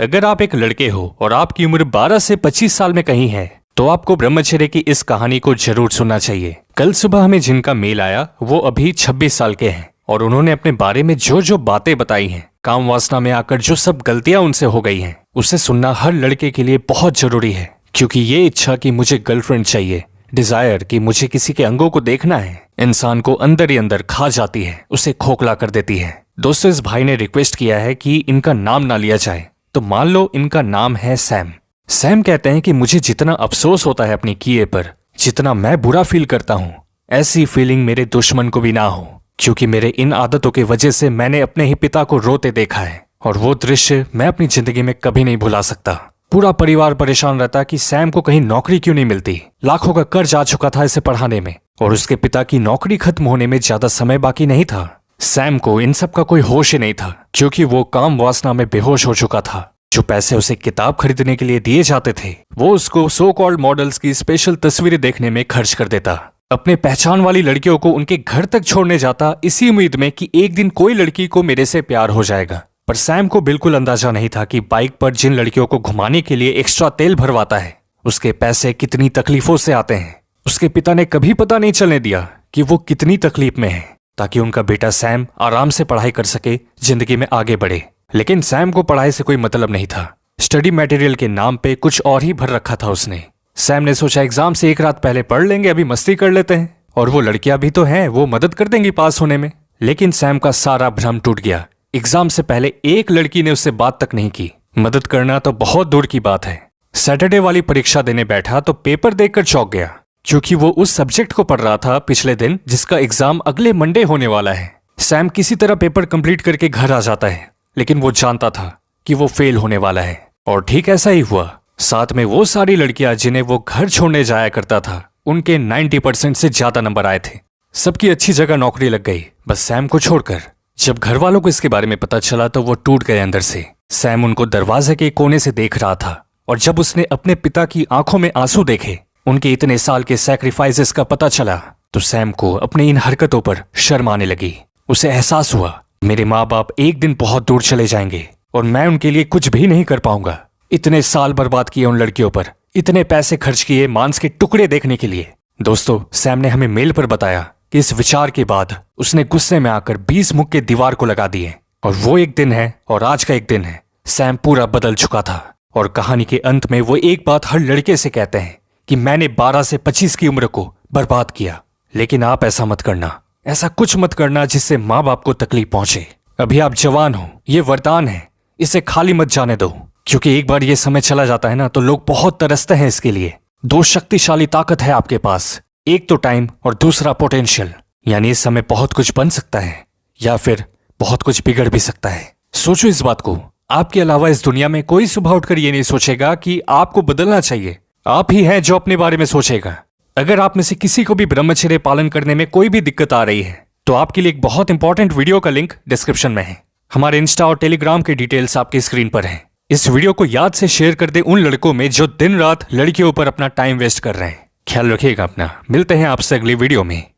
अगर आप एक लड़के हो और आपकी उम्र 12 से 25 साल में कहीं है तो आपको ब्रह्मचर्य की इस कहानी को जरूर सुनना चाहिए। कल सुबह हमें जिनका मेल आया वो अभी 26 साल के हैं और उन्होंने अपने बारे में जो जो बातें बताई हैं, काम वासना में आकर जो सब गलतियां उनसे हो गई हैं, उसे सुनना हर लड़के के लिए बहुत जरूरी है। क्योंकि ये इच्छा कि मुझे गर्लफ्रेंड चाहिए, डिजायर कि मुझे किसी के अंगों को देखना है, इंसान को अंदर ही अंदर खा जाती है, उसे खोखला कर देती है। दोस्तों, इस भाई ने रिक्वेस्ट किया है कि इनका नाम ना लिया जाए, तो मान लो इनका नाम है सैम। सैम कहते हैं कि मुझे जितना अफसोस होता है अपनी किए पर, जितना मैं बुरा फील करता हूँ, ऐसी फीलिंग मेरे दुश्मन को भी ना हो। क्योंकि मेरे इन आदतों की वजह से मैंने अपने ही पिता को रोते देखा है और वो दृश्य मैं अपनी जिंदगी में कभी नहीं भुला सकता। पूरा परिवार परेशान रहता कि सैम को कहीं नौकरी क्यों नहीं मिलती। लाखों का कर्ज आ चुका था इसे पढ़ाने में और उसके पिता की नौकरी खत्म होने में ज्यादा समय बाकी नहीं था। सैम को इन सब का कोई होश ही नहीं था क्योंकि वो काम वासना में बेहोश हो चुका था। जो पैसे उसे किताब खरीदने के लिए दिए जाते थे वो उसको सो कॉल्ड मॉडल्स की स्पेशल तस्वीरें देखने में खर्च कर देता। अपने पहचान वाली लड़कियों को उनके घर तक छोड़ने जाता इसी उम्मीद में कि एक दिन कोई लड़की को मेरे से प्यार हो जाएगा। पर सैम को बिल्कुल अंदाजा नहीं था कि बाइक पर जिन लड़कियों को घुमाने के लिए एक्स्ट्रा तेल भरवाता है उसके पैसे कितनी तकलीफों से आते हैं। उसके पिता ने कभी पता नहीं चलने दिया कि वो कितनी तकलीफ में है ताकि उनका बेटा सैम आराम से पढ़ाई कर सके, जिंदगी में आगे बढ़े। लेकिन सैम को पढ़ाई से कोई मतलब नहीं था। स्टडी मटेरियल के नाम पे कुछ और ही भर रखा था उसने। सैम ने सोचा एग्जाम से एक रात पहले पढ़ लेंगे, अभी मस्ती कर लेते हैं, और वो लड़कियां भी तो हैं, वो मदद कर देंगी पास होने में। लेकिन सैम का सारा भ्रम टूट गया। एग्जाम से पहले एक लड़की ने उससे बात तक नहीं की। मदद करना तो बहुत दूर की बात है। सैटरडे वाली परीक्षा देने बैठा तो पेपर देखकर चौंक गया क्योंकि वो उस सब्जेक्ट को पढ़ रहा था पिछले दिन जिसका एग्जाम अगले मंडे होने वाला है। सैम किसी तरह पेपर कंप्लीट करके घर आ जाता है, लेकिन वो जानता था कि वो फेल होने वाला है। और ठीक ऐसा ही हुआ। साथ में वो सारी लड़कियां जिन्हें वो घर छोड़ने जाया करता था, उनके 90% से ज्यादा नंबर आए थे। सबकी अच्छी जगह नौकरी लग गई, बस सैम को छोड़कर। जब घर वालों को इसके बारे में पता चला तो वो टूट गए अंदर से। सैम उनको दरवाजे के कोने से देख रहा था और जब उसने अपने पिता की आंखों में आंसू देखे, उनके इतने साल के सैक्रिफाइसेस का पता चला, तो सैम को अपनी इन हरकतों पर शर्म आने लगी। उसे एहसास हुआ मेरे माँ बाप एक दिन बहुत दूर चले जाएंगे और मैं उनके लिए कुछ भी नहीं कर पाऊंगा। इतने साल बर्बाद किए उन लड़कियों पर, इतने पैसे खर्च किए मांस के टुकड़े देखने के लिए। दोस्तों, सैम ने हमें मेल पर बताया कि इस विचार के बाद उसने गुस्से में आकर 20 मुक्के दीवार को लगा दिए। और वो एक दिन है और आज का एक दिन है। सैम पूरा बदल चुका था और कहानी के अंत में वो एक बात हर लड़के से कहते हैं कि मैंने 12 से 25 की उम्र को बर्बाद किया। लेकिन आप ऐसा मत करना, ऐसा कुछ मत करना जिससे माँ बाप को तकलीफ पहुंचे। अभी आप जवान हो, ये वरदान है, इसे खाली मत जाने दो। क्योंकि एक बार ये समय चला जाता है ना तो लोग बहुत तरसते हैं इसके लिए। दो शक्तिशाली ताकत है आपके पास, एक तो टाइम और दूसरा पोटेंशियल। यानी इस समय बहुत कुछ बन सकता है या फिर बहुत कुछ बिगड़ भी सकता है। सोचो इस बात को, आपके अलावा इस दुनिया में कोई सुबह उठकर ये नहीं सोचेगा कि आपको बदलना चाहिए। आप ही हैं जो अपने बारे में सोचेगा। अगर आप में से किसी को भी ब्रह्मचर्य पालन करने में कोई भी दिक्कत आ रही है तो आपके लिए एक बहुत इंपॉर्टेंट वीडियो का लिंक डिस्क्रिप्शन में है। हमारे इंस्टा और टेलीग्राम के डिटेल्स आपकी स्क्रीन पर हैं। इस वीडियो को याद से शेयर कर दे उन लड़कों में जो दिन रात लड़कियों पर अपना टाइम वेस्ट कर रहे हैं। ख्याल रखिएगा अपना। मिलते हैं आपसे अगली वीडियो में।